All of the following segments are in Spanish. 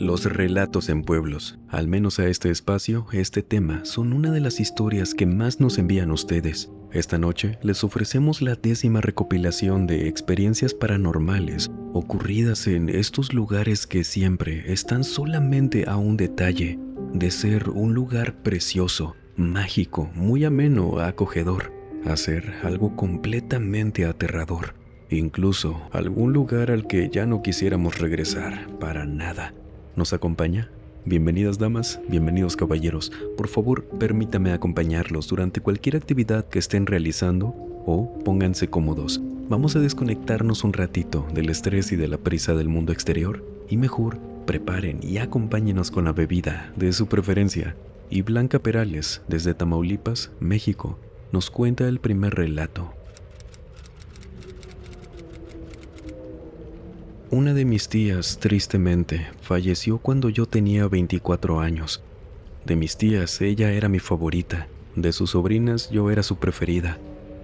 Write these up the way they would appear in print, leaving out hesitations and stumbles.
Los relatos en pueblos, al menos a este espacio, este tema, son una de las historias que más nos envían ustedes. Esta noche les ofrecemos la 10ª recopilación de experiencias paranormales ocurridas en estos lugares que siempre están solamente a un detalle de ser un lugar precioso, mágico, muy ameno, acogedor, a ser algo completamente aterrador. Incluso algún lugar al que ya no quisiéramos regresar para nada. ¿Nos acompaña? Bienvenidas damas, bienvenidos caballeros. Por favor, permítame acompañarlos durante cualquier actividad que estén realizando o pónganse cómodos. Vamos a desconectarnos un ratito del estrés y de la prisa del mundo exterior y mejor preparen y acompáñenos con la bebida de su preferencia. Y Blanca Perales, desde Tamaulipas, México, nos cuenta el primer relato. Una de mis tías, tristemente, falleció cuando yo tenía 24 años. De mis tías, ella era mi favorita. De sus sobrinas, yo era su preferida.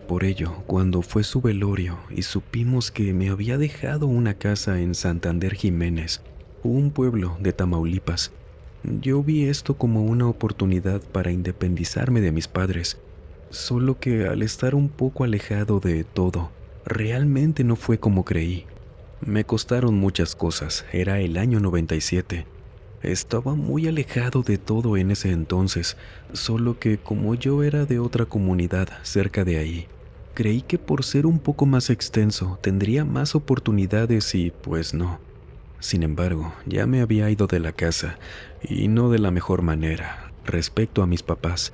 Por ello, cuando fue su velorio y supimos que me había dejado una casa en Santander Jiménez, un pueblo de Tamaulipas, yo vi esto como una oportunidad para independizarme de mis padres. Solo que al estar un poco alejado de todo, realmente no fue como creí. Me costaron muchas cosas, era el año 97. Estaba muy alejado de todo en ese entonces, solo que como yo era de otra comunidad cerca de ahí, creí que por ser un poco más extenso tendría más oportunidades y pues no. Sin embargo, ya me había ido de la casa, y no de la mejor manera, respecto a mis papás.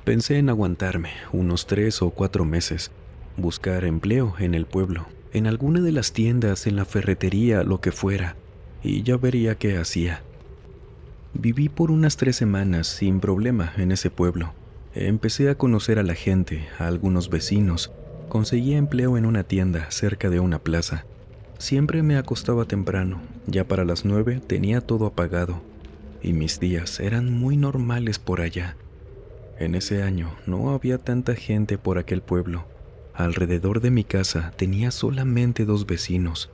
Pensé en aguantarme unos 3 o 4 meses, buscar empleo en el pueblo, en alguna de las tiendas, en la ferretería, lo que fuera, y ya vería qué hacía. Viví por unas 3 semanas sin problema en ese pueblo. Empecé a conocer a la gente, a algunos vecinos, conseguí empleo en una tienda cerca de una plaza. Siempre me acostaba temprano, ya para las 9 tenía todo apagado, y mis días eran muy normales por allá. En ese año no había tanta gente por aquel pueblo. Alrededor de mi casa tenía solamente 2 vecinos.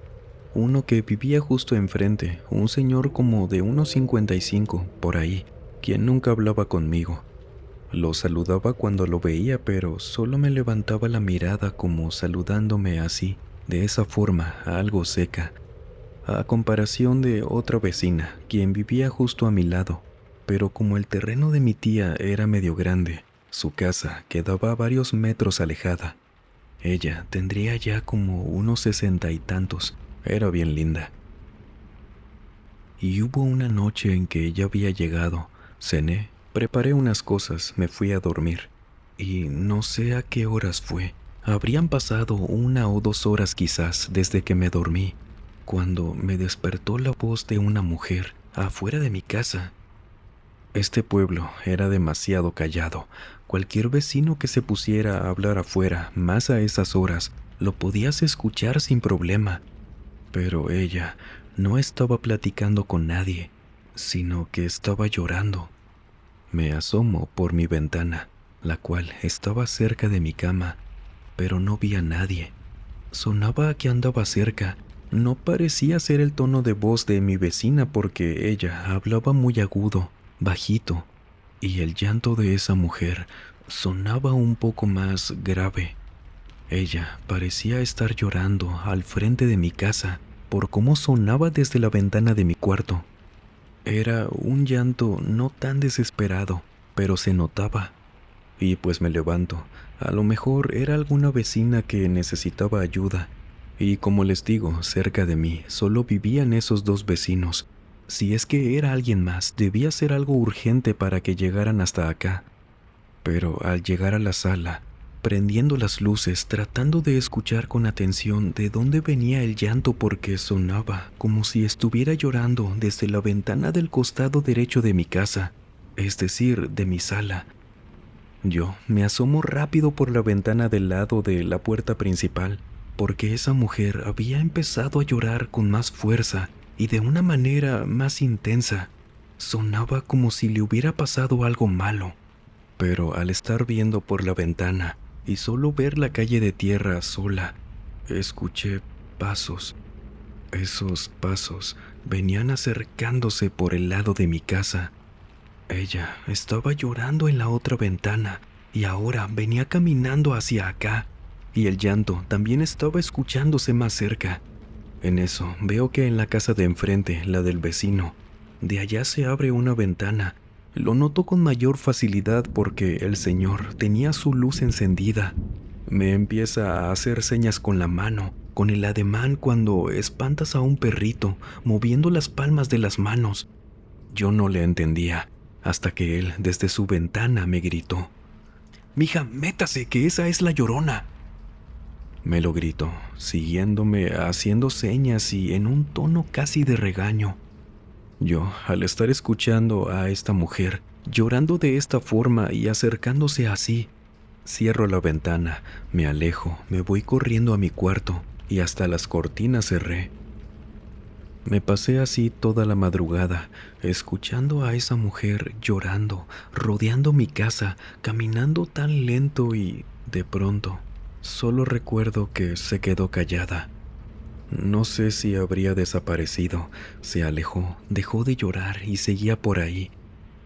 Uno que vivía justo enfrente, un señor como de unos 55, por ahí, quien nunca hablaba conmigo. Lo saludaba cuando lo veía, pero solo me levantaba la mirada como saludándome así, de esa forma, algo seca. A comparación de otra vecina, quien vivía justo a mi lado, pero como el terreno de mi tía era medio grande, su casa quedaba a varios metros alejada. Ella tendría ya como unos 60 y tantos, era bien linda. Y hubo una noche en que ella había llegado, cené, preparé unas cosas, me fui a dormir. Y no sé a qué horas fue, habrían pasado 1 o 2 horas quizás desde que me dormí, cuando me despertó la voz de una mujer afuera de mi casa. Este pueblo era demasiado callado. Cualquier vecino que se pusiera a hablar afuera, más a esas horas, lo podías escuchar sin problema. Pero ella no estaba platicando con nadie, sino que estaba llorando. Me asomo por mi ventana, la cual estaba cerca de mi cama, pero no vi a nadie. Sonaba que andaba cerca. No parecía ser el tono de voz de mi vecina porque ella hablaba muy agudo, bajito, y el llanto de esa mujer sonaba un poco más grave. Ella parecía estar llorando al frente de mi casa por cómo sonaba desde la ventana de mi cuarto. Era un llanto no tan desesperado, pero se notaba. Y pues me levanto. A lo mejor era alguna vecina que necesitaba ayuda. Y como les digo, cerca de mí solo vivían esos 2 vecinos. Si es que era alguien más, debía ser algo urgente para que llegaran hasta acá. Pero al llegar a la sala, prendiendo las luces, tratando de escuchar con atención de dónde venía el llanto porque sonaba como si estuviera llorando desde la ventana del costado derecho de mi casa, es decir, de mi sala. Yo me asomo rápido por la ventana del lado de la puerta principal, porque esa mujer había empezado a llorar con más fuerza y de una manera más intensa. Sonaba como si le hubiera pasado algo malo. Pero al estar viendo por la ventana y solo ver la calle de tierra sola, escuché pasos. Esos pasos venían acercándose por el lado de mi casa. Ella estaba llorando en la otra ventana y ahora venía caminando hacia acá, y el llanto también estaba escuchándose más cerca. En eso veo que en la casa de enfrente, la del vecino, de allá se abre una ventana. Lo noto con mayor facilidad porque el señor tenía su luz encendida. Me empieza a hacer señas con la mano, con el ademán cuando espantas a un perrito, moviendo las palmas de las manos. Yo no le entendía, hasta que él, desde su ventana, me gritó: «Mija, métase, que esa es la Llorona». Me lo gritó, siguiéndome, haciendo señas y en un tono casi de regaño. Yo, al estar escuchando a esta mujer llorando de esta forma y acercándose así, cierro la ventana, me alejo, me voy corriendo a mi cuarto y hasta las cortinas cerré. Me pasé así toda la madrugada, escuchando a esa mujer llorando, rodeando mi casa, caminando tan lento y, de pronto, solo recuerdo que se quedó callada. No sé si habría desaparecido, se alejó, dejó de llorar y seguía por ahí,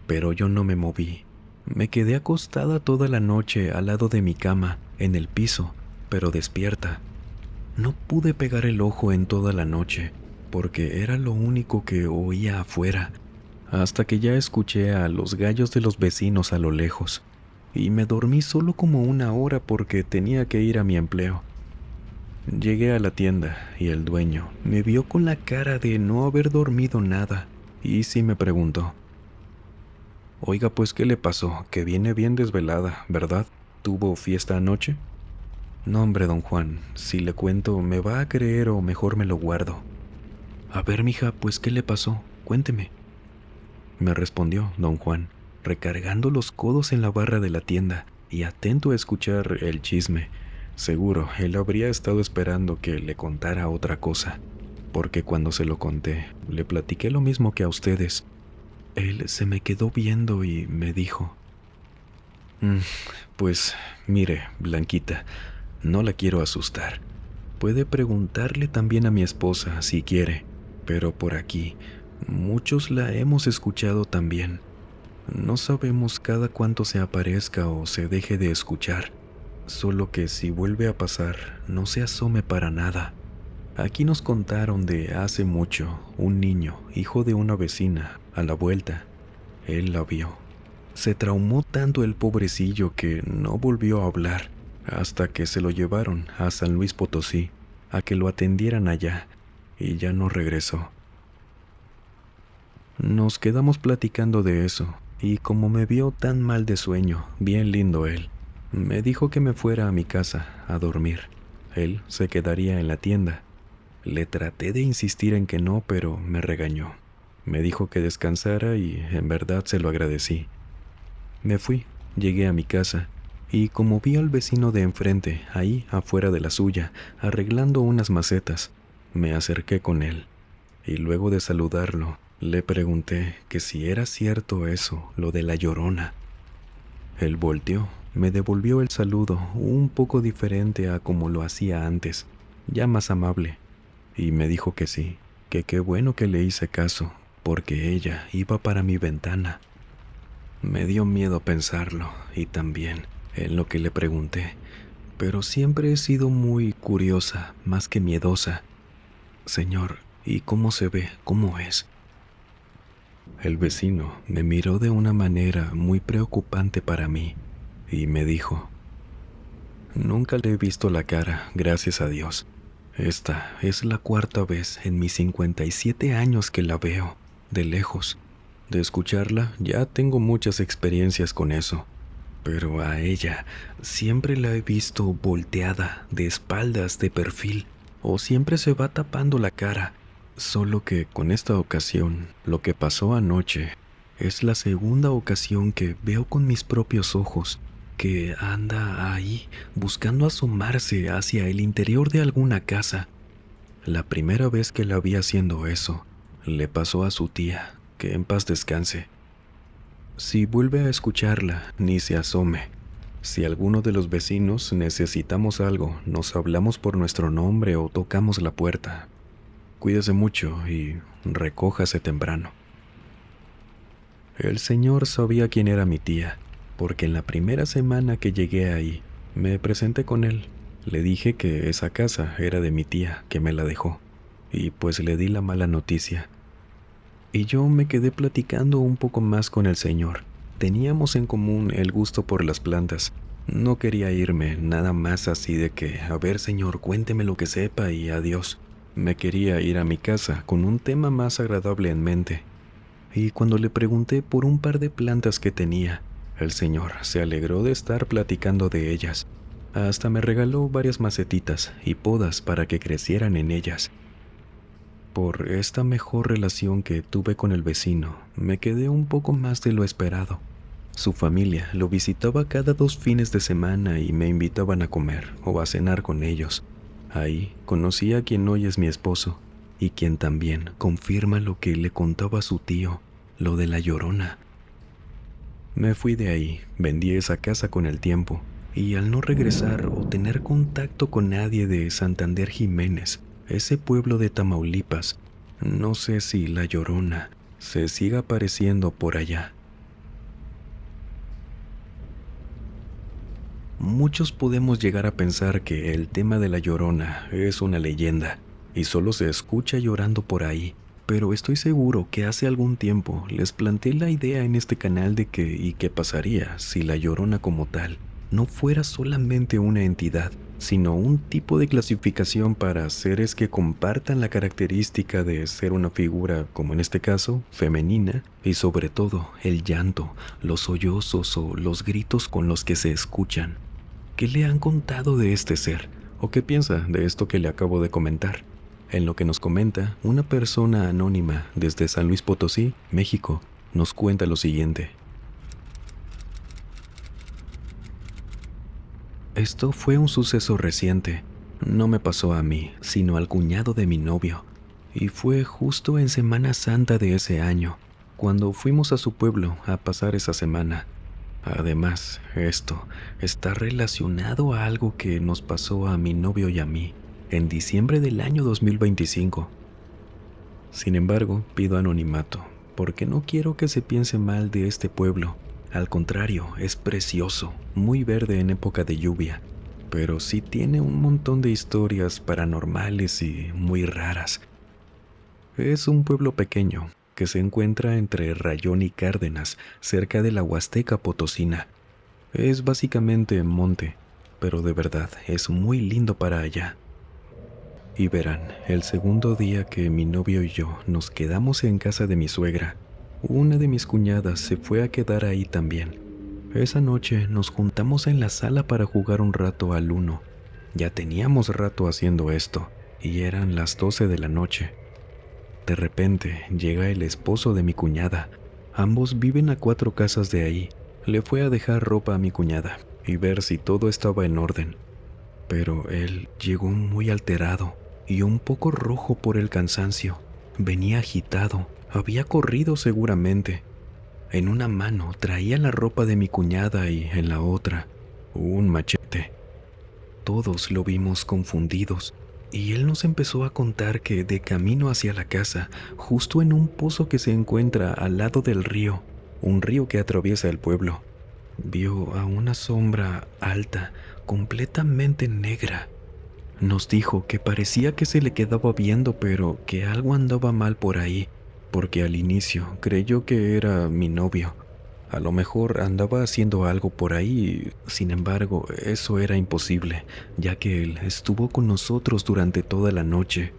pero yo no me moví. Me quedé acostada toda la noche al lado de mi cama, en el piso, pero despierta. No pude pegar el ojo en toda la noche, porque era lo único que oía afuera, hasta que ya escuché a los gallos de los vecinos a lo lejos, y me dormí solo como una hora porque tenía que ir a mi empleo. Llegué a la tienda y el dueño me vio con la cara de no haber dormido nada, y sí me preguntó: «Oiga, pues, ¿qué le pasó? Que viene bien desvelada, ¿verdad? ¿Tuvo fiesta anoche?» «No, hombre, don Juan, si le cuento, ¿me va a creer o mejor me lo guardo?» «A ver, mija, pues, ¿qué le pasó? Cuénteme», me respondió don Juan, recargando los codos en la barra de la tienda y atento a escuchar el chisme. Seguro, él habría estado esperando que le contara otra cosa, porque cuando se lo conté, le platiqué lo mismo que a ustedes. Él se me quedó viendo y me dijo: Pues, mire, Blanquita, no la quiero asustar. Puede preguntarle también a mi esposa si quiere, pero por aquí muchos la hemos escuchado también. No sabemos cada cuánto se aparezca o se deje de escuchar, solo que si vuelve a pasar, no se asome para nada. Aquí nos contaron de hace mucho un niño, hijo de una vecina, a la vuelta. Él la vio. Se traumó tanto el pobrecillo que no volvió a hablar hasta que se lo llevaron a San Luis Potosí a que lo atendieran allá, y ya no regresó. Nos quedamos platicando de eso, y como me vio tan mal de sueño, bien lindo él, me dijo que me fuera a mi casa a dormir. Él se quedaría en la tienda. Le traté de insistir en que no, pero me regañó. Me dijo que descansara y en verdad se lo agradecí. Me fui, llegué a mi casa, y como vi al vecino de enfrente, ahí afuera de la suya, arreglando unas macetas, me acerqué con él, y luego de saludarlo, le pregunté que si era cierto eso, lo de la Llorona. Él volteó, me devolvió el saludo, un poco diferente a como lo hacía antes, ya más amable, y me dijo que sí, que qué bueno que le hice caso, porque ella iba para mi ventana. Me dio miedo pensarlo, y también en lo que le pregunté, pero siempre he sido muy curiosa, más que miedosa. Señor, ¿y cómo se ve? ¿Cómo es? El vecino me miró de una manera muy preocupante para mí, y me dijo: Nunca le he visto la cara, gracias a Dios. Esta es la cuarta vez en mis 57 años que la veo, de lejos. De escucharla ya tengo muchas experiencias con eso, pero a ella siempre la he visto volteada, de espaldas, de perfil, o siempre se va tapando la cara. Solo que con esta ocasión, lo que pasó anoche, es la segunda ocasión que veo con mis propios ojos que anda ahí buscando asomarse hacia el interior de alguna casa. La primera vez que la vi haciendo eso, le pasó a su tía, que en paz descanse. Si vuelve a escucharla, ni se asome. Si alguno de los vecinos necesitamos algo, nos hablamos por nuestro nombre o tocamos la puerta. Cuídese mucho y recójase temprano. El señor sabía quién era mi tía, porque en la primera semana que llegué ahí, me presenté con él. Le dije que esa casa era de mi tía, que me la dejó, y pues le di la mala noticia. Y yo me quedé platicando un poco más con el señor. Teníamos en común el gusto por las plantas. No quería irme, nada más así de que, a ver señor, cuénteme lo que sepa y adiós. Me quería ir a mi casa con un tema más agradable en mente. Y cuando le pregunté por un par de plantas que tenía, el señor se alegró de estar platicando de ellas. Hasta me regaló varias macetitas y podas para que crecieran en ellas. Por esta mejor relación que tuve con el vecino, me quedé un poco más de lo esperado. Su familia lo visitaba cada 2 fines de semana y me invitaban a comer o a cenar con ellos. Ahí conocí a quien hoy es mi esposo y quien también confirma lo que le contaba a su tío, lo de la Llorona. Me fui de ahí, vendí esa casa con el tiempo y al no regresar o tener contacto con nadie de Santander Jiménez, ese pueblo de Tamaulipas, no sé si la Llorona se siga apareciendo por allá. Muchos podemos llegar a pensar que el tema de la Llorona es una leyenda y solo se escucha llorando por ahí, pero estoy seguro que hace algún tiempo les planteé la idea en este canal de qué pasaría si la Llorona como tal no fuera solamente una entidad, sino un tipo de clasificación para seres que compartan la característica de ser una figura, como en este caso, femenina, y sobre todo el llanto, los sollozos o los gritos con los que se escuchan. ¿Qué le han contado de este ser? ¿O qué piensa de esto que le acabo de comentar? En lo que nos comenta, una persona anónima desde San Luis Potosí, México, nos cuenta lo siguiente. Esto fue un suceso reciente. No me pasó a mí, sino al cuñado de mi novio. Y fue justo en Semana Santa de ese año, cuando fuimos a su pueblo a pasar esa semana. Además, esto está relacionado a algo que nos pasó a mi novio y a mí en diciembre del año 2025. Sin embargo, pido anonimato, porque no quiero que se piense mal de este pueblo. Al contrario, es precioso, muy verde en época de lluvia, pero sí tiene un montón de historias paranormales y muy raras. Es un pueblo pequeño que se encuentra entre Rayón y Cárdenas, cerca de la Huasteca Potosina. Es básicamente monte, pero de verdad es muy lindo para allá. Y verán, el segundo día que mi novio y yo nos quedamos en casa de mi suegra, una de mis cuñadas se fue a quedar ahí también. Esa noche nos juntamos en la sala para jugar un rato al Uno. Ya teníamos rato haciendo esto, y eran las 12 de la noche. De repente llega el esposo de mi cuñada. Ambos viven a 4 casas de ahí. Le fue a dejar ropa a mi cuñada y ver si todo estaba en orden. Pero él llegó muy alterado y un poco rojo por el cansancio. Venía agitado, había corrido seguramente. En una mano traía la ropa de mi cuñada y en la otra un machete. Todos lo vimos confundidos. Y él nos empezó a contar que de camino hacia la casa, justo en un pozo que se encuentra al lado del río, un río que atraviesa el pueblo, vio a una sombra alta, completamente negra. Nos dijo que parecía que se le quedaba viendo, pero que algo andaba mal por ahí, porque al inicio creyó que era mi novio. A lo mejor andaba haciendo algo por ahí, sin embargo, eso era imposible, ya que él estuvo con nosotros durante toda la noche.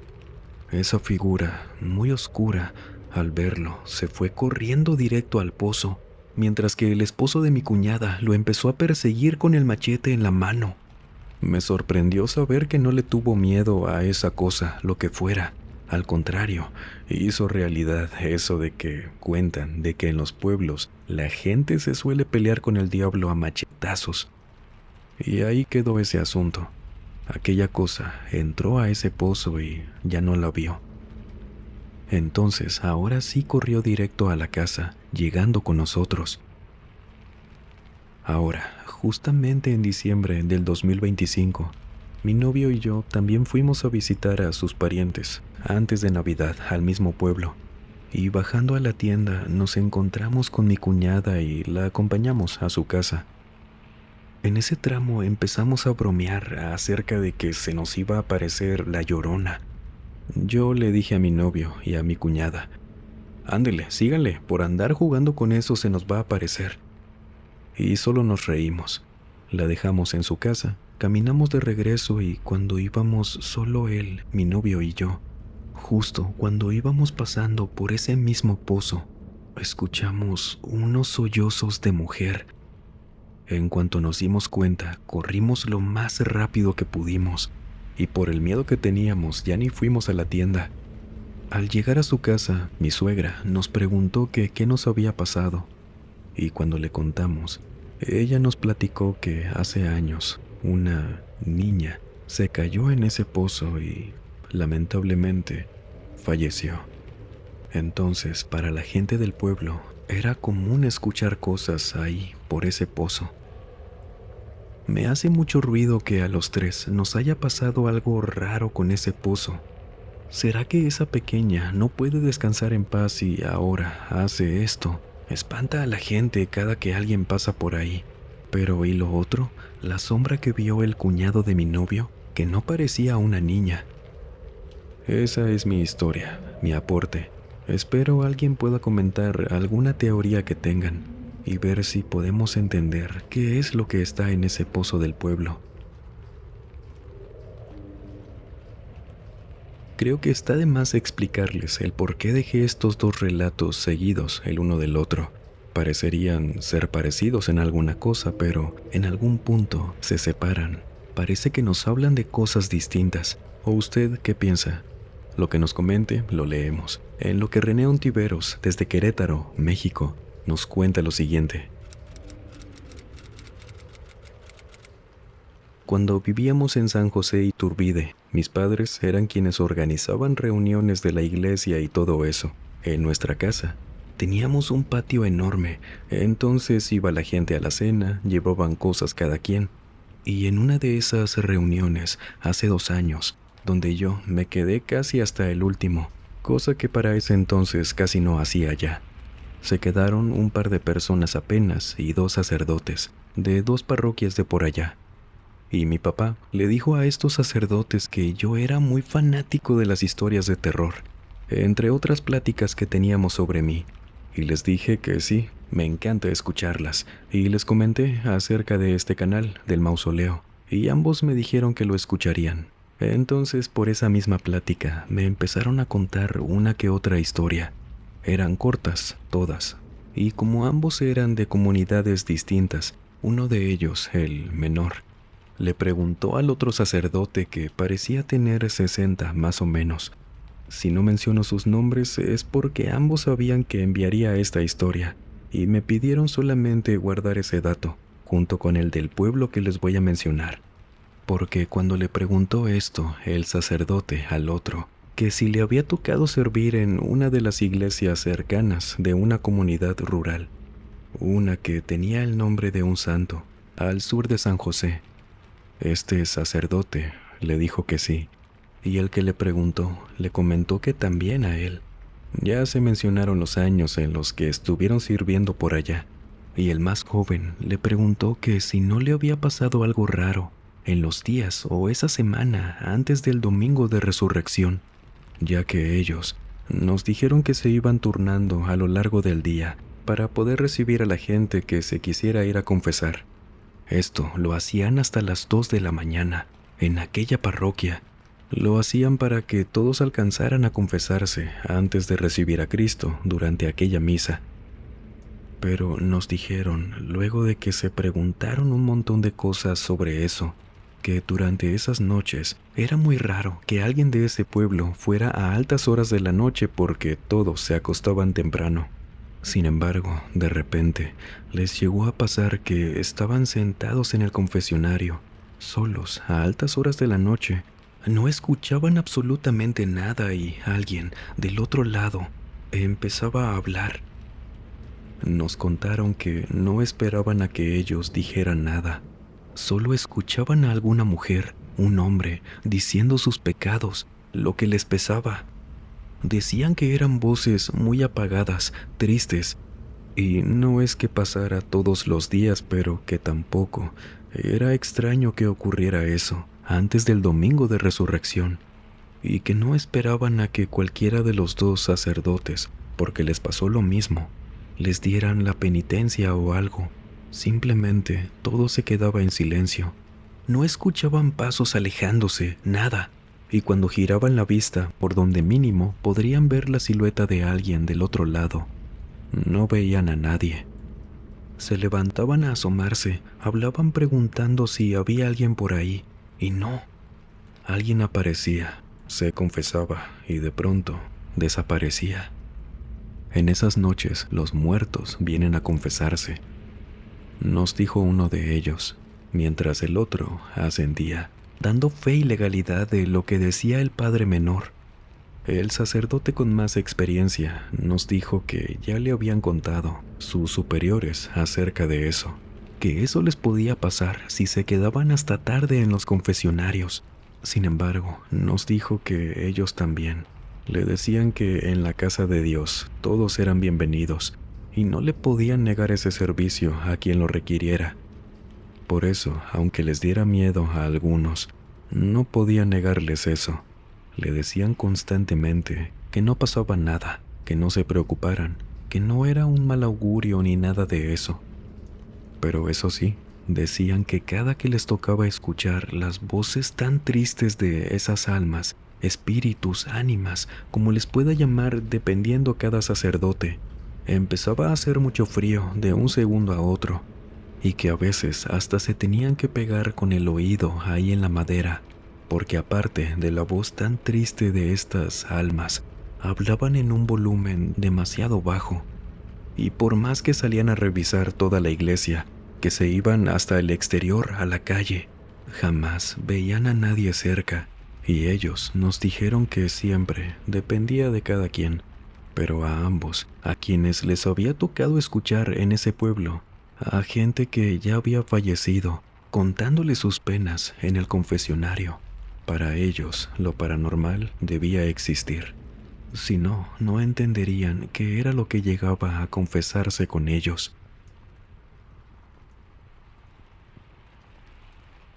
Esa figura, muy oscura, al verlo, se fue corriendo directo al pozo, mientras que el esposo de mi cuñada lo empezó a perseguir con el machete en la mano. Me sorprendió saber que no le tuvo miedo a esa cosa, lo que fuera. Al contrario, hizo realidad eso de que cuentan de que en los pueblos la gente se suele pelear con el diablo a machetazos. Y ahí quedó ese asunto. Aquella cosa entró a ese pozo y ya no la vio. Entonces, ahora sí corrió directo a la casa, llegando con nosotros. Ahora, justamente en diciembre del 2025, Mi novio y yo también fuimos a visitar a sus parientes antes de Navidad al mismo pueblo, y bajando a la tienda nos encontramos con mi cuñada y la acompañamos a su casa. En ese tramo empezamos a bromear acerca de que se nos iba a aparecer la Llorona. Yo le dije a mi novio y a mi cuñada: ándele, síganle, por andar jugando con eso se nos va a aparecer. Y solo nos reímos. La dejamos en su casa, caminamos de regreso y cuando íbamos solo él, mi novio y yo, justo cuando íbamos pasando por ese mismo pozo, escuchamos unos sollozos de mujer. En cuanto nos dimos cuenta, corrimos lo más rápido que pudimos y por el miedo que teníamos ya ni fuimos a la tienda. Al llegar a su casa, mi suegra nos preguntó que qué nos había pasado, y cuando le contamos, ella nos platicó que hace años una niña se cayó en ese pozo y, lamentablemente, falleció. Entonces, para la gente del pueblo, era común escuchar cosas ahí por ese pozo. Me hace mucho ruido que a los tres nos haya pasado algo raro con ese pozo. ¿Será que esa pequeña no puede descansar en paz y ahora hace esto? Espanta a la gente cada que alguien pasa por ahí. Pero ¿y lo otro? La sombra que vio el cuñado de mi novio, que no parecía una niña. Esa es mi historia, mi aporte. Espero alguien pueda comentar alguna teoría que tengan y ver si podemos entender qué es lo que está en ese pozo del pueblo. Creo que está de más explicarles el por qué dejé estos dos relatos seguidos el uno del otro. Parecerían ser parecidos en alguna cosa, pero en algún punto se separan. Parece que nos hablan de cosas distintas. ¿O usted qué piensa? Lo que nos comente, lo leemos. En lo que René Ontiveros, desde Querétaro, México, nos cuenta lo siguiente. Cuando vivíamos en San José Iturbide, mis padres eran quienes organizaban reuniones de la iglesia y todo eso. En nuestra casa teníamos un patio enorme, entonces iba la gente a la cena, llevaban cosas cada quien. Y en una de esas reuniones, hace 2 años, donde yo me quedé casi hasta el último, cosa que para ese entonces casi no hacía ya. Se quedaron un par de personas apenas y 2 sacerdotes, de 2 parroquias de por allá. Y mi papá le dijo a estos sacerdotes que yo era muy fanático de las historias de terror, entre otras pláticas que teníamos sobre mí, y les dije que sí, me encanta escucharlas, y les comenté acerca de este canal, del mausoleo, y ambos me dijeron que lo escucharían. Entonces, por esa misma plática, me empezaron a contar una que otra historia. Eran cortas, todas, y como ambos eran de comunidades distintas, uno de ellos, el menor, le preguntó al otro sacerdote que parecía tener 60 más o menos. Si no menciono sus nombres es porque ambos sabían que enviaría esta historia y me pidieron solamente guardar ese dato, junto con el del pueblo que les voy a mencionar. Porque cuando le preguntó esto el sacerdote al otro, que si le había tocado servir en una de las iglesias cercanas de una comunidad rural, una que tenía el nombre de un santo, al sur de San José, este sacerdote le dijo que sí, y el que le preguntó le comentó que también a él. Ya se mencionaron los años en los que estuvieron sirviendo por allá, y el más joven le preguntó que si no le había pasado algo raro en los días o esa semana antes del domingo de resurrección, ya que ellos nos dijeron que se iban turnando a lo largo del día para poder recibir a la gente que se quisiera ir a confesar. Esto lo hacían hasta las 2 de la mañana, en aquella parroquia. Lo hacían para que todos alcanzaran a confesarse antes de recibir a Cristo durante aquella misa. Pero nos dijeron, luego de que se preguntaron un montón de cosas sobre eso, que durante esas noches era muy raro que alguien de ese pueblo fuera a altas horas de la noche porque todos se acostaban temprano. Sin embargo, de repente, les llegó a pasar que estaban sentados en el confesionario, solos, a altas horas de la noche. No escuchaban absolutamente nada y alguien del otro lado empezaba a hablar. Nos contaron que no esperaban a que ellos dijeran nada. Solo escuchaban a alguna mujer un hombre diciendo sus pecados, lo que les pesaba. Decían que eran voces muy apagadas, tristes, y no es que pasara todos los días, pero que tampoco era extraño que ocurriera eso antes del domingo de resurrección, y que no esperaban a que cualquiera de los dos sacerdotes, porque les pasó lo mismo, les dieran la penitencia o algo. Simplemente todo se quedaba en silencio. No escuchaban pasos alejándose, nada, y cuando giraban la vista, por donde mínimo podrían ver la silueta de alguien del otro lado, no veían a nadie. Se levantaban a asomarse, hablaban preguntando si había alguien por ahí, y no. Alguien aparecía, se confesaba, y de pronto desaparecía. En esas noches los muertos vienen a confesarse, nos dijo uno de ellos, mientras el otro ascendía, dando fe y legalidad de lo que decía el padre menor. El sacerdote con más experiencia nos dijo que ya le habían contado sus superiores acerca de eso, que eso les podía pasar si se quedaban hasta tarde en los confesionarios. Sin embargo, nos dijo que ellos también le decían que en la casa de Dios todos eran bienvenidos y no le podían negar ese servicio a quien lo requiriera. Por eso, aunque les diera miedo a algunos, no podían negarles eso. Le decían constantemente que no pasaba nada, que no se preocuparan, que no era un mal augurio ni nada de eso. Pero eso sí, decían que cada que les tocaba escuchar las voces tan tristes de esas almas, espíritus, ánimas, como les pueda llamar dependiendo cada sacerdote, empezaba a hacer mucho frío de un segundo a otro, y que a veces hasta se tenían que pegar con el oído ahí en la madera, porque aparte de la voz tan triste de estas almas, hablaban en un volumen demasiado bajo, y por más que salían a revisar toda la iglesia, que se iban hasta el exterior a la calle, jamás veían a nadie cerca, y ellos nos dijeron que siempre dependía de cada quien, pero a ambos, a quienes les había tocado escuchar en ese pueblo, a gente que ya había fallecido, contándoles sus penas en el confesionario, para ellos lo paranormal debía existir. Si no, no entenderían qué era lo que llegaba a confesarse con ellos.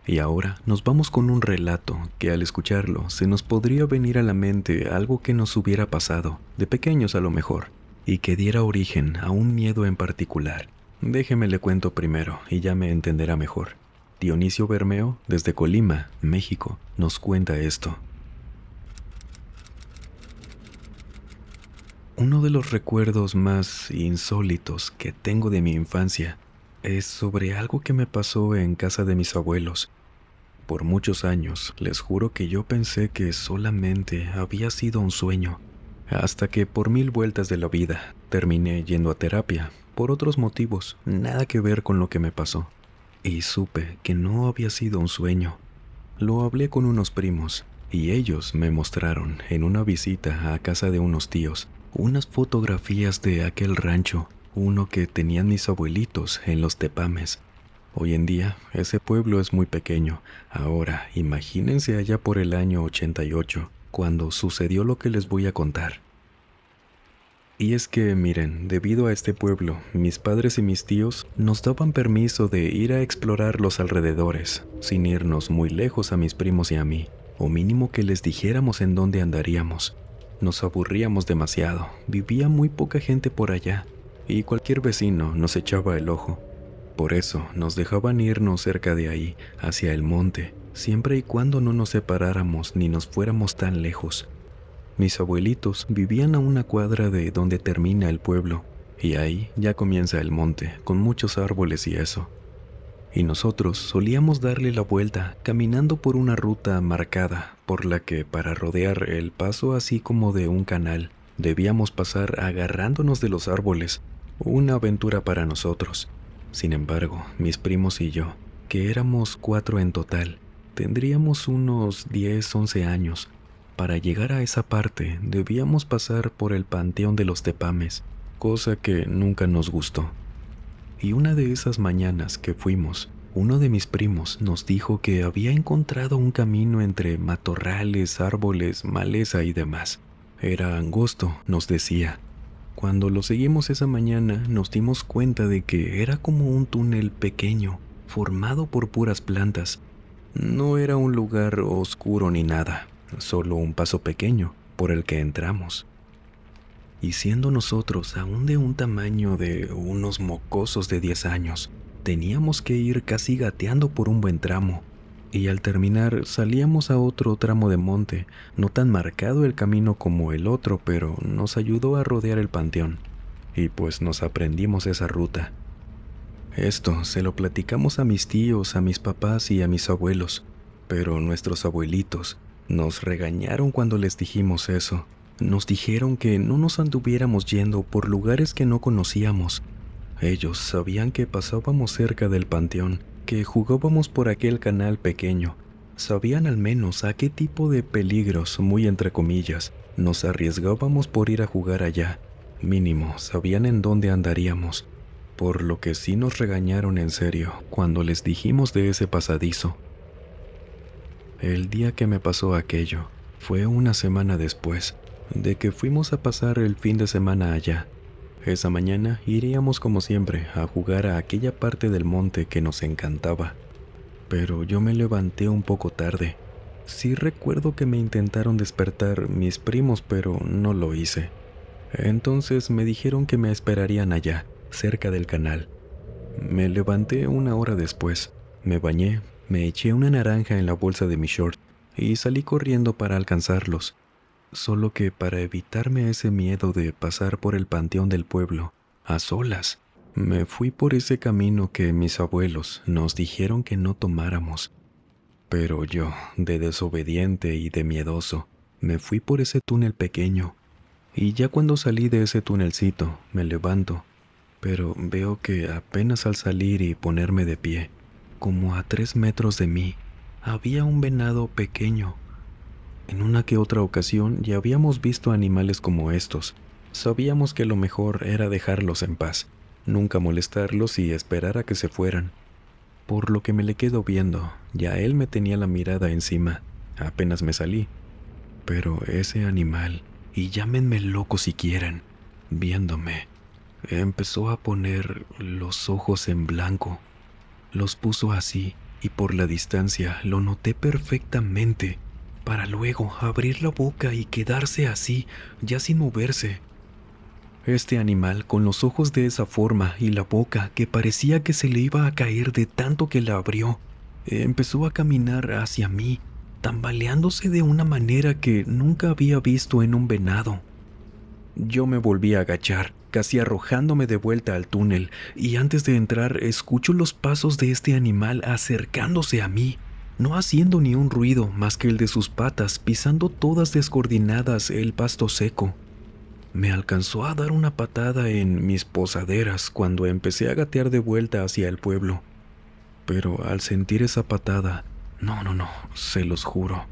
Y ahora nos vamos con un relato que al escucharlo se nos podría venir a la mente algo que nos hubiera pasado, de pequeños a lo mejor, y que diera origen a un miedo en particular. Déjeme le cuento primero y ya me entenderá mejor. Dionisio Bermeo, desde Colima, México, nos cuenta esto. Uno de los recuerdos más insólitos que tengo de mi infancia es sobre algo que me pasó en casa de mis abuelos. Por muchos años, les juro que yo pensé que solamente había sido un sueño, hasta que por 1000 vueltas de la vida terminé yendo a terapia, por otros motivos, nada que ver con lo que me pasó. Y supe que no había sido un sueño. Lo hablé con unos primos, y ellos me mostraron, en una visita a casa de unos tíos, unas fotografías de aquel rancho, uno que tenían mis abuelitos en los Tepames. Hoy en día, ese pueblo es muy pequeño. Ahora, imagínense allá por el año 88, cuando sucedió lo que les voy a contar. Y es que, miren, debido a este pueblo, mis padres y mis tíos nos daban permiso de ir a explorar los alrededores, sin irnos muy lejos a mis primos y a mí, o mínimo que les dijéramos en dónde andaríamos. Nos aburríamos demasiado, vivía muy poca gente por allá, y cualquier vecino nos echaba el ojo. Por eso nos dejaban irnos cerca de ahí, hacia el monte, siempre y cuando no nos separáramos ni nos fuéramos tan lejos. Mis abuelitos vivían a una cuadra de donde termina el pueblo, y ahí ya comienza el monte, con muchos árboles y eso. Y nosotros solíamos darle la vuelta caminando por una ruta marcada, por la que para rodear el paso así como de un canal, debíamos pasar agarrándonos de los árboles, una aventura para nosotros. Sin embargo, mis primos y yo, que éramos 4 en total, tendríamos unos 10, 11 años. Para llegar a esa parte debíamos pasar por el panteón de los Tepames, cosa que nunca nos gustó. Y una de esas mañanas que fuimos, Uno de mis primos nos dijo que había encontrado un camino entre matorrales, árboles, maleza y demás. Era angosto, nos decía. Cuando lo seguimos esa mañana, nos dimos cuenta de que era como un túnel pequeño, formado por puras plantas. No era un lugar oscuro ni nada, solo un paso pequeño por el que entramos. Y siendo nosotros aún de un tamaño de unos mocosos de 10 años, teníamos que ir casi gateando por un buen tramo, y al terminar salíamos a otro tramo de monte, no tan marcado el camino como el otro, pero nos ayudó a rodear el panteón, y pues nos aprendimos esa ruta. Esto se lo platicamos a mis tíos, a mis papás y a mis abuelos, pero nuestros abuelitos nos regañaron cuando les dijimos eso. Nos dijeron que no nos anduviéramos yendo por lugares que no conocíamos. Ellos sabían que pasábamos cerca del panteón, que jugábamos por aquel canal pequeño. Sabían al menos a qué tipo de peligros, muy entre comillas, nos arriesgábamos por ir a jugar allá. Mínimo, sabían en dónde andaríamos. Por lo que sí nos regañaron en serio cuando les dijimos de ese pasadizo. El día que me pasó aquello fue una semana después de que fuimos a pasar el fin de semana allá. Esa mañana iríamos como siempre a jugar a aquella parte del monte que nos encantaba. Pero yo me levanté un poco tarde. Sí recuerdo que me intentaron despertar mis primos, pero no lo hice. Entonces me dijeron que me esperarían allá, cerca del canal. Me levanté una hora después, me bañé, me eché una naranja en la bolsa de mi short y salí corriendo para alcanzarlos. Solo que para evitarme ese miedo de pasar por el panteón del pueblo, a solas, me fui por ese camino que mis abuelos nos dijeron que no tomáramos. Pero yo, de desobediente y de miedoso, me fui por ese túnel pequeño. Y ya cuando salí de ese tunelcito, me levanto, pero veo que apenas al salir y ponerme de pie, como a 3 metros de mí, había un venado pequeño. En una que otra ocasión ya habíamos visto animales como estos. Sabíamos que lo mejor era dejarlos en paz, nunca molestarlos y esperar a que se fueran. Por lo que me le quedo viendo, ya él me tenía la mirada encima, apenas me salí. Pero ese animal, y llámenme loco si quieren, viéndome, empezó a poner los ojos en blanco. Los puso así, y por la distancia lo noté perfectamente, para luego abrir la boca y quedarse así, ya sin moverse. Este animal, con los ojos de esa forma y la boca que parecía que se le iba a caer de tanto que la abrió, empezó a caminar hacia mí, tambaleándose de una manera que nunca había visto en un venado. Yo me volví a agachar, casi arrojándome de vuelta al túnel, y antes de entrar escucho los pasos de este animal acercándose a mí, no haciendo ni un ruido más que el de sus patas pisando todas descoordinadas el pasto seco. Me alcanzó a dar una patada en mis posaderas cuando empecé a gatear de vuelta hacia el pueblo. Pero al sentir esa patada, no, se los juro,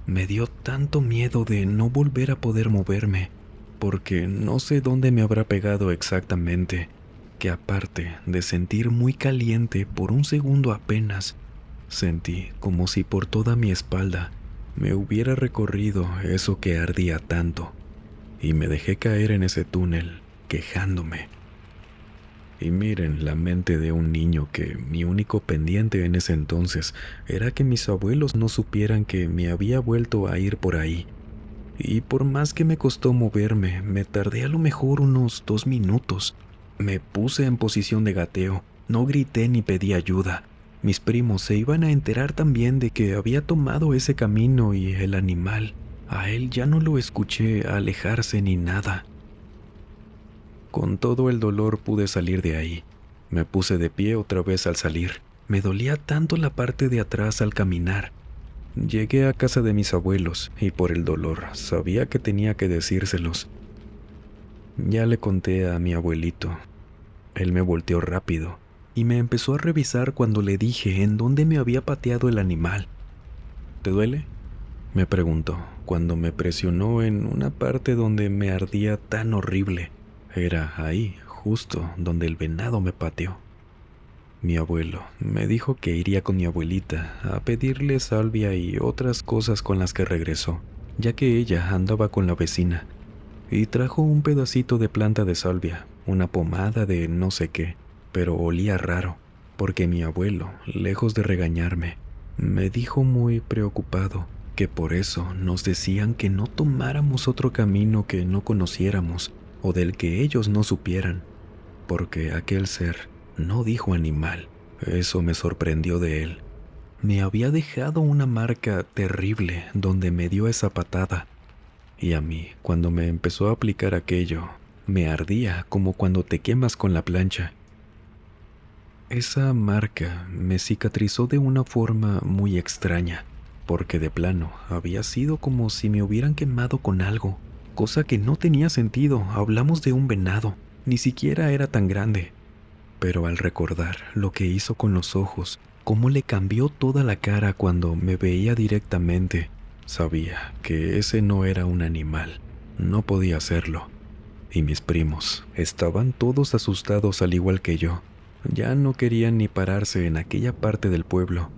me dio tanto miedo de no volver a poder moverme, porque no sé dónde me habrá pegado exactamente, que aparte de sentir muy caliente por un segundo apenas, sentí como si por toda mi espalda me hubiera recorrido eso que ardía tanto, y me dejé caer en ese túnel, quejándome. Y miren la mente de un niño que mi único pendiente en ese entonces era que mis abuelos no supieran que me había vuelto a ir por ahí. Y por más que me costó moverme, me tardé a lo mejor unos 2 minutos. Me puse en posición de gateo, no grité ni pedí ayuda. Mis primos se iban a enterar también de que había tomado ese camino y el animal, a él ya no lo escuché alejarse ni nada. Con todo el dolor pude salir de ahí. Me puse de pie otra vez al salir. Me dolía tanto la parte de atrás al caminar. Llegué a casa de mis abuelos y por el dolor sabía que tenía que decírselos. Ya le conté a mi abuelito. Él me volteó rápido y me empezó a revisar cuando le dije en dónde me había pateado el animal. ¿Te duele?, me preguntó cuando me presionó en una parte donde me ardía tan horrible. Era ahí, justo donde el venado me pateó. Mi abuelo me dijo que iría con mi abuelita a pedirle salvia y otras cosas con las que regresó, ya que ella andaba con la vecina, y trajo un pedacito de planta de salvia, una pomada de no sé qué, pero olía raro, porque mi abuelo, lejos de regañarme, me dijo muy preocupado que por eso nos decían que no tomáramos otro camino que no conociéramos o del que ellos no supieran, porque aquel ser no dijo animal. Eso me sorprendió de él. Me había dejado una marca terrible donde me dio esa patada, y a mí, cuando me empezó a aplicar aquello, me ardía como cuando te quemas con la plancha. Esa marca me cicatrizó de una forma muy extraña, porque de plano había sido como si me hubieran quemado con algo, cosa que no tenía sentido. Hablamos de un venado, ni siquiera era tan grande. Pero al recordar lo que hizo con los ojos, cómo le cambió toda la cara cuando me veía directamente, sabía que ese no era un animal, no podía serlo. Y mis primos estaban todos asustados al igual que yo. Ya no querían ni pararse en aquella parte del pueblo.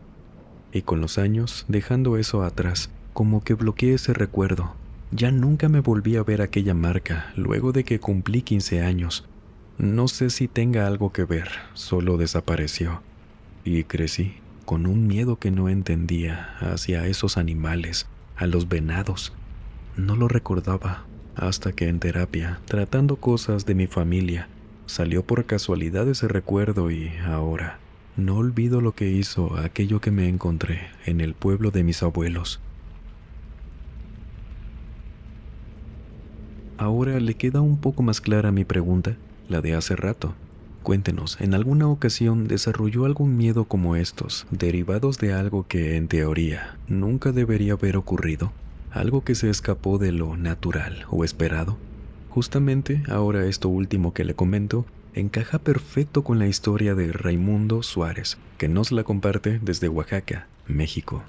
Y con los años, dejando eso atrás, como que bloqueé ese recuerdo. Ya nunca me volví a ver aquella marca luego de que cumplí 15 años. No sé si tenga algo que ver, solo desapareció. Y crecí con un miedo que no entendía hacia esos animales, a los venados. No lo recordaba hasta que en terapia, tratando cosas de mi familia, salió por casualidad ese recuerdo y ahora no olvido lo que hizo aquello que me encontré en el pueblo de mis abuelos. Ahora le queda un poco más clara mi pregunta, la de hace rato. Cuéntenos, ¿en alguna ocasión desarrolló algún miedo como estos, derivados de algo que, en teoría, nunca debería haber ocurrido? ¿Algo que se escapó de lo natural o esperado? Justamente ahora esto último que le comento encaja perfecto con la historia de Raimundo Suárez, que nos la comparte desde Oaxaca, México.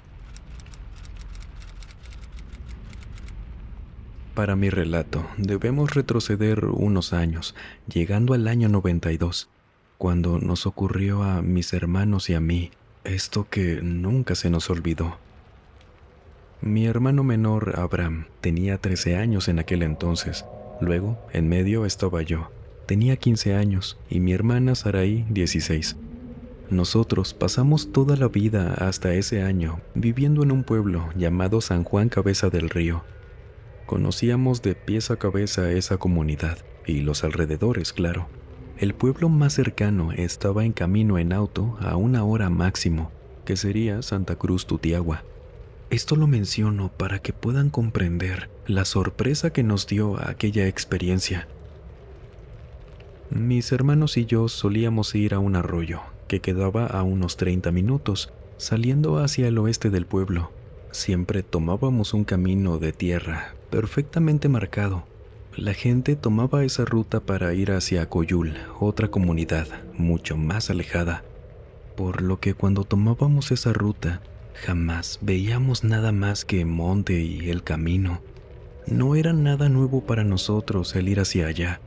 Para mi relato, debemos retroceder unos años, llegando al año 92, cuando nos ocurrió a mis hermanos y a mí esto que nunca se nos olvidó. Mi hermano menor, Abraham, tenía 13 años en aquel entonces. Luego, en medio estaba yo. Tenía 15 años y mi hermana Saraí 16. Nosotros pasamos toda la vida hasta ese año viviendo en un pueblo llamado San Juan Cabeza del Río. Conocíamos de pies a cabeza esa comunidad y los alrededores, claro. El pueblo más cercano estaba en camino en auto a 1 hora máximo, que sería Santa Cruz Tutiagua. Esto lo menciono para que puedan comprender la sorpresa que nos dio aquella experiencia. Mis hermanos y yo solíamos ir a un arroyo que quedaba a unos 30 minutos, saliendo hacia el oeste del pueblo. Siempre tomábamos un camino de tierra perfectamente marcado. La gente tomaba esa ruta para ir hacia Coyul, otra comunidad mucho más alejada, por lo que cuando tomábamos esa ruta, jamás veíamos nada más que monte y el camino. No era nada nuevo para nosotros el ir hacia allá.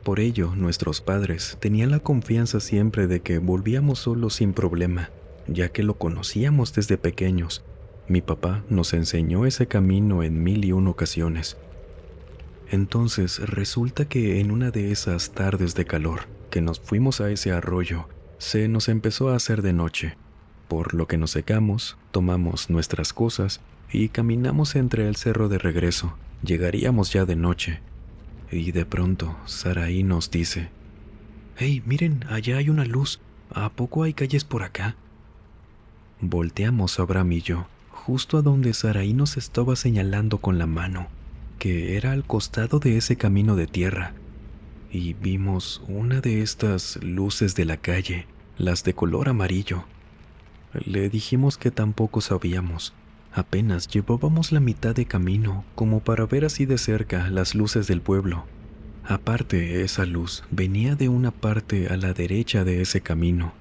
Por ello, nuestros padres tenían la confianza siempre de que volvíamos solos sin problema, ya que lo conocíamos desde pequeños. Mi papá nos enseñó ese camino en 1001 ocasiones. Entonces resulta que en una de esas tardes de calor que nos fuimos a ese arroyo, se nos empezó a hacer de noche, por lo que nos secamos, tomamos nuestras cosas y caminamos entre el cerro de regreso. Llegaríamos ya de noche. Y de pronto, Saraí nos dice: «¡Hey, miren, allá hay una luz! ¿A poco hay calles por acá?». Volteamos Abraham y yo, justo a donde Saraí nos estaba señalando con la mano, que era al costado de ese camino de tierra, y vimos una de estas luces de la calle, las de color amarillo. Le dijimos que tampoco sabíamos. Apenas llevábamos la mitad de camino como para ver así de cerca las luces del pueblo. Aparte, esa luz venía de una parte a la derecha de ese camino,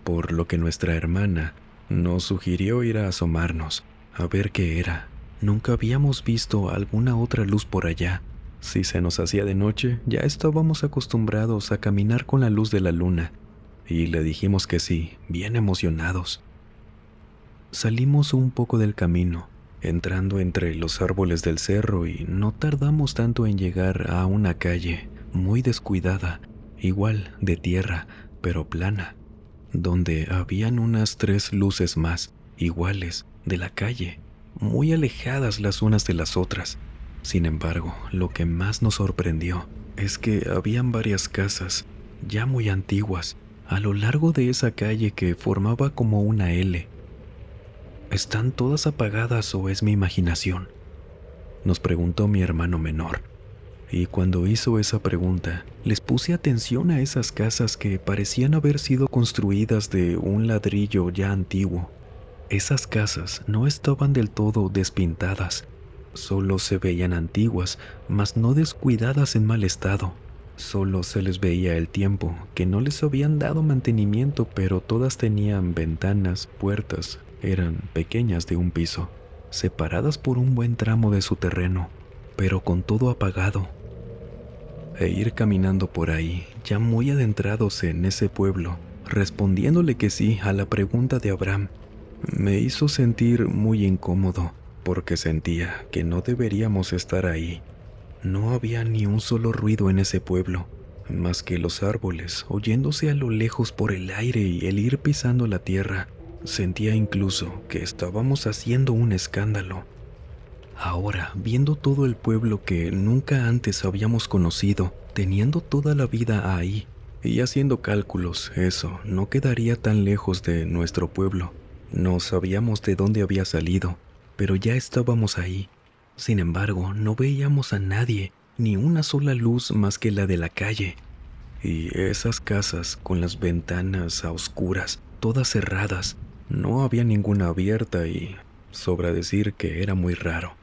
por lo que nuestra hermana nos sugirió ir a asomarnos, a ver qué era. Nunca habíamos visto alguna otra luz por allá. Si se nos hacía de noche, ya estábamos acostumbrados a caminar con la luz de la luna, y le dijimos que sí, bien emocionados. Salimos un poco del camino, entrando entre los árboles del cerro, y no tardamos tanto en llegar a una calle muy descuidada, igual de tierra, pero plana, donde habían unas 3 luces más, iguales, de la calle, muy alejadas las unas de las otras. Sin embargo, lo que más nos sorprendió es que habían varias casas, ya muy antiguas, a lo largo de esa calle que formaba como una L. ¿Están todas apagadas o es mi imaginación?, nos preguntó mi hermano menor. Y cuando hizo esa pregunta, les puse atención a esas casas que parecían haber sido construidas de un ladrillo ya antiguo. Esas casas no estaban del todo despintadas, solo se veían antiguas, mas no descuidadas en mal estado. Solo se les veía el tiempo, que no les habían dado mantenimiento, pero todas tenían ventanas, puertas, eran pequeñas de un piso, separadas por un buen tramo de su terreno, pero con todo apagado. E ir caminando por ahí, ya muy adentrados en ese pueblo, respondiéndole que sí a la pregunta de Abraham, me hizo sentir muy incómodo, porque sentía que no deberíamos estar ahí. No había ni un solo ruido en ese pueblo, más que los árboles oyéndose a lo lejos por el aire y el ir pisando la tierra. Sentía incluso que estábamos haciendo un escándalo. Ahora, viendo todo el pueblo que nunca antes habíamos conocido, teniendo toda la vida ahí, y haciendo cálculos, eso no quedaría tan lejos de nuestro pueblo. No sabíamos de dónde había salido, pero ya estábamos ahí. Sin embargo, no veíamos a nadie, ni una sola luz más que la de la calle. Y esas casas con las ventanas a oscuras, todas cerradas, no había ninguna abierta y sobra decir que era muy raro.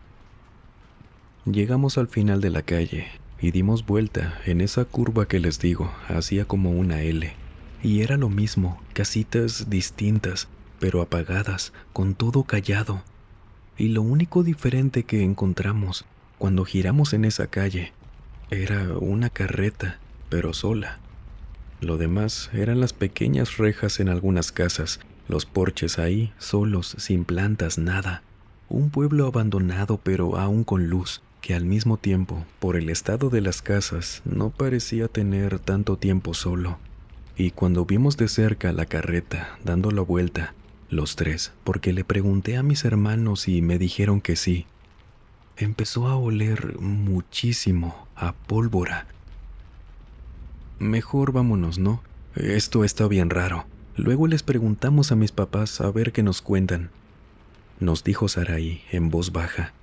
Llegamos al final de la calle y dimos vuelta en esa curva que les digo, hacía como una L. Y era lo mismo, casitas distintas, pero apagadas, con todo callado. Y lo único diferente que encontramos cuando giramos en esa calle era una carreta, pero sola. Lo demás eran las pequeñas rejas en algunas casas, los porches ahí, solos, sin plantas, nada. Un pueblo abandonado pero aún con luz, que al mismo tiempo, por el estado de las casas, no parecía tener tanto tiempo solo. Y cuando vimos de cerca la carreta dando la vuelta, los tres, porque le pregunté a mis hermanos y me dijeron que sí, empezó a oler muchísimo a pólvora. Mejor vámonos, ¿no? Esto está bien raro. Luego les preguntamos a mis papás a ver qué nos cuentan, nos dijo Sarai en voz baja.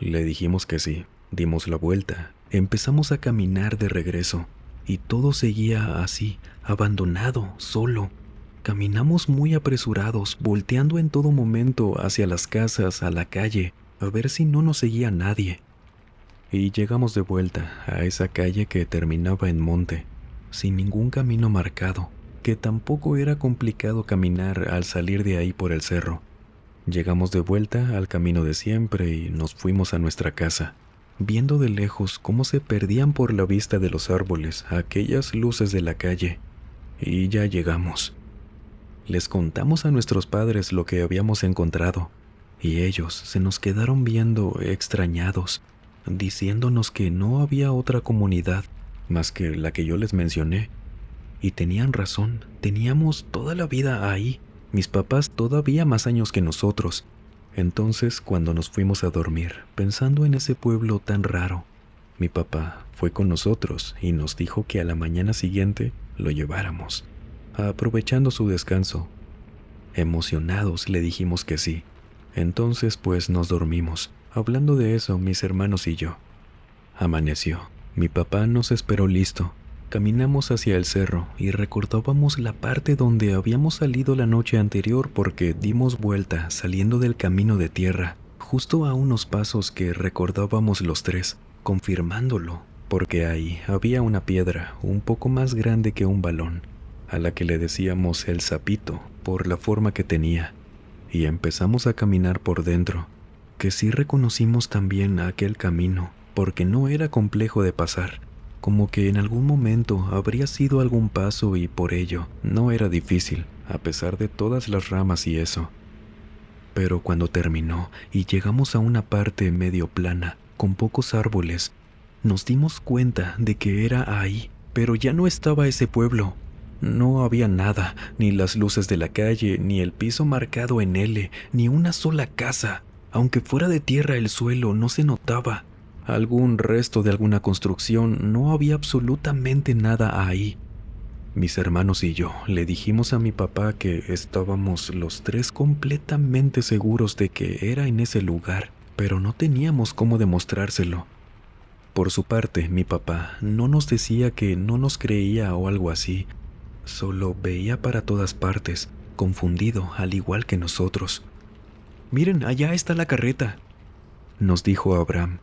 Le dijimos que sí, dimos la vuelta, empezamos a caminar de regreso, y todo seguía así, abandonado, solo. Caminamos muy apresurados, volteando en todo momento hacia las casas, a la calle, a ver si no nos seguía nadie. Y llegamos de vuelta a esa calle que terminaba en monte, sin ningún camino marcado, que tampoco era complicado caminar al salir de ahí por el cerro. Llegamos de vuelta al camino de siempre y nos fuimos a nuestra casa, viendo de lejos cómo se perdían por la vista de los árboles aquellas luces de la calle. Y ya llegamos. Les contamos a nuestros padres lo que habíamos encontrado, y ellos se nos quedaron viendo extrañados, diciéndonos que no había otra comunidad más que la que yo les mencioné. Y tenían razón, teníamos toda la vida ahí, mis papás todavía más años que nosotros. Entonces, cuando nos fuimos a dormir, pensando en ese pueblo tan raro, mi papá fue con nosotros y nos dijo que a la mañana siguiente lo lleváramos, aprovechando su descanso. Emocionados le dijimos que sí. Entonces pues nos dormimos, hablando de eso mis hermanos y yo. Amaneció. Mi papá nos esperó listo. Caminamos hacia el cerro y recordábamos la parte donde habíamos salido la noche anterior porque dimos vuelta saliendo del camino de tierra, justo a unos pasos que recordábamos los tres, confirmándolo, porque ahí había una piedra un poco más grande que un balón, a la que le decíamos el sapito por la forma que tenía, y empezamos a caminar por dentro, que sí reconocimos también aquel camino, porque no era complejo de pasar. como que en algún momento habría sido algún paso y por ello no era difícil, a pesar de todas las ramas y eso. Pero cuando terminó y llegamos a una parte medio plana, con pocos árboles, nos dimos cuenta de que era ahí, pero ya no estaba ese pueblo. No había nada, ni las luces de la calle, ni el piso marcado en L, ni una sola casa. Aunque fuera de tierra el suelo no se notaba. Algún resto de alguna construcción, no había absolutamente nada ahí. Mis hermanos y yo le dijimos a mi papá que estábamos los tres completamente seguros de que era en ese lugar, pero no teníamos cómo demostrárselo. Por su parte, mi papá no nos decía que no nos creía o algo así, solo veía para todas partes, confundido al igual que nosotros. «Miren, allá está la carreta», nos dijo Abraham.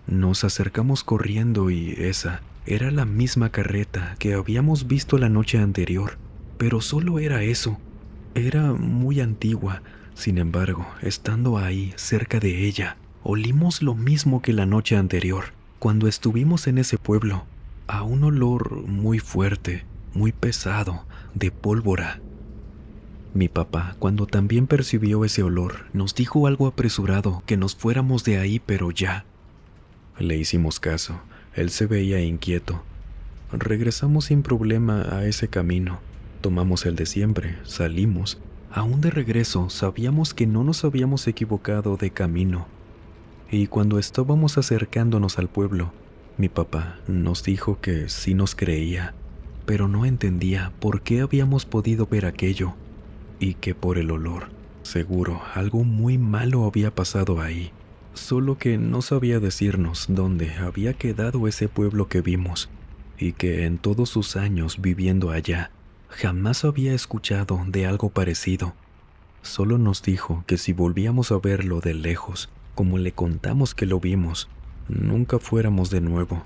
Nos acercamos corriendo y esa era la misma carreta que habíamos visto la noche anterior, pero solo era eso. Era muy antigua, sin embargo, estando ahí, cerca de ella, olimos lo mismo que la noche anterior, cuando estuvimos en ese pueblo, a un olor muy fuerte, muy pesado, de pólvora. Mi papá, cuando también percibió ese olor, nos dijo algo apresurado, que nos fuéramos de ahí, pero ya. Le hicimos caso. Él se veía inquieto. Regresamos sin problema a ese camino. Tomamos el de siempre, salimos. Aún de regreso, sabíamos que no nos habíamos equivocado de camino. Y cuando estábamos acercándonos al pueblo, mi papá nos dijo que sí nos creía, pero no entendía por qué habíamos podido ver aquello, y que por el olor, seguro, algo muy malo había pasado ahí. Solo que no sabía decirnos dónde había quedado ese pueblo que vimos, y que en todos sus años viviendo allá, jamás había escuchado de algo parecido. Solo nos dijo que si volvíamos a verlo de lejos, como le contamos que lo vimos, nunca fuéramos de nuevo.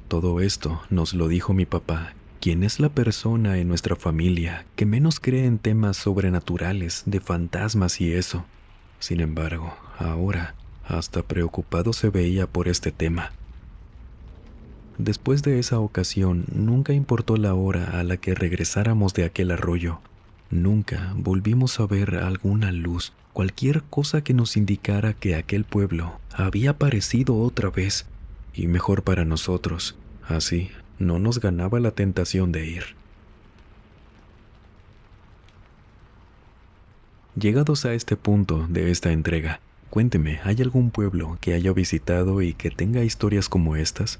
Todo esto nos lo dijo mi papá, quien es la persona en nuestra familia que menos cree en temas sobrenaturales, de fantasmas y eso. Sin embargo, ahora, hasta preocupado se veía por este tema. Después de esa ocasión, nunca importó la hora a la que regresáramos de aquel arroyo. Nunca volvimos a ver alguna luz, cualquier cosa que nos indicara que aquel pueblo había aparecido otra vez, y mejor para nosotros, así no nos ganaba la tentación de ir. Llegados a este punto de esta entrega, cuénteme, ¿hay algún pueblo que haya visitado y que tenga historias como estas?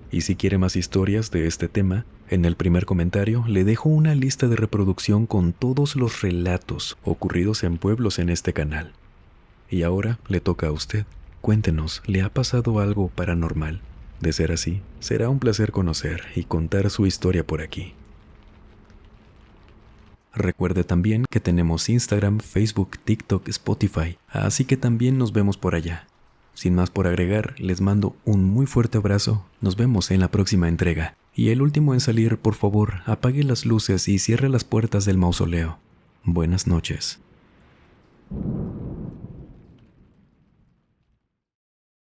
Y si quiere más historias de este tema, en el primer comentario le dejo una lista de reproducción con todos los relatos ocurridos en pueblos en este canal. Y ahora le toca a usted. Cuéntenos, ¿le ha pasado algo paranormal? De ser así, será un placer conocer y contar su historia por aquí. Recuerde también que tenemos Instagram, Facebook, TikTok, Spotify, así que también nos vemos por allá. Sin más por agregar, les mando un muy fuerte abrazo, nos vemos en la próxima entrega. Y el último en salir, por favor, apague las luces y cierre las puertas del mausoleo. Buenas noches.